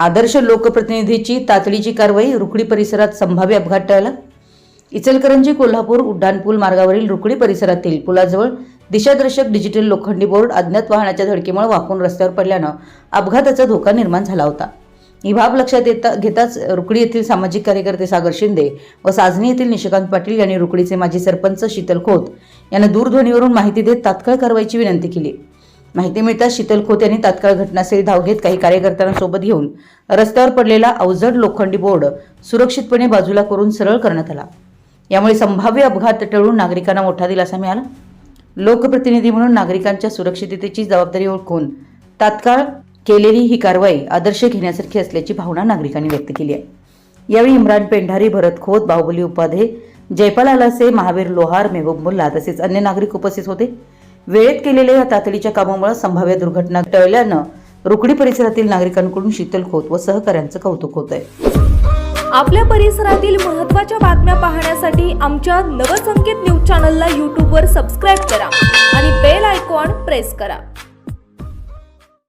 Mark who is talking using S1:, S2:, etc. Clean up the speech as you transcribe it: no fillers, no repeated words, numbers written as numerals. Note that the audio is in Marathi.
S1: आदर्श लोकप्रतिनिधीची तातडीची कारवाई, रुकडी परिसरात संभाव्य अपघात टळला। इचलकरंजी कोल्हापूर उड्डाणपूल मार्गावरील रुकडी परिसरातील पुलाजवळ दिशादर्शक डिजिटल लोखंडी बोर्ड अज्ञात वाहनाच्या धडकेमुळे वाकून रस्त्यावर पडल्यानं अपघाताचा धोका निर्माण झाला होता। ही बाब लक्षात घेताच रुकडी येथील सामाजिक कार्यकर्ते सागर शिंदे व साजनी येथील निशिकांत पाटील यांनी रुकडीचे माजी सरपंच शीतल खोत यांना दूरध्वनीवरून माहिती देत तात्काळ कारवाईची विनंती केली। माहिती मिळताच शीतल खोत यांनी तात्काळ घटनास्थळी धाव घेत काही कार्यकर्त्यांना सोबत घेऊन रस्त्यावर पडलेला अवजड लोखंडी बोर्ड सुरक्षितपणे बाजूला करून सरळ करण्यात आला। यामुळे संभाव्य अपघात टळून नागरिकांना मोठा दिलासा मिळाला। लोकप्रतिनिधी म्हणून नागरिकांच्या सुरक्षिततेची जबाबदारी ओळखून तात्काळ केलेली ही कारवाई आदर्श घेण्यासारखी असल्याची भावना नागरिकांनी व्यक्त केली आहे। यावेळी इम्रान पेंढारी, भरत खोत, बाहुबली उपाध्ये, जयपाल आलासे, महावीर लोहार, मेहबूब मुल्ला तसेच अन्य नागरिक उपस्थित होते। वेळेत केलेल्या या तातडीच्या कामामुळे संभाव्य दुर्घटना टळल्यानं रुकडी परिसरातील नागरिकांकडून शीतल खोत व सहकाऱ्यांचं कौतुक होत आहे।
S2: आपल्या परिसरातील महत्त्वाच्या बातम्या पाहण्यासाठी आमच्या नवसंकेत न्यूज चॅनलला YouTube वर सबस्क्राइब करा आणि बेल आयकॉन प्रेस करा।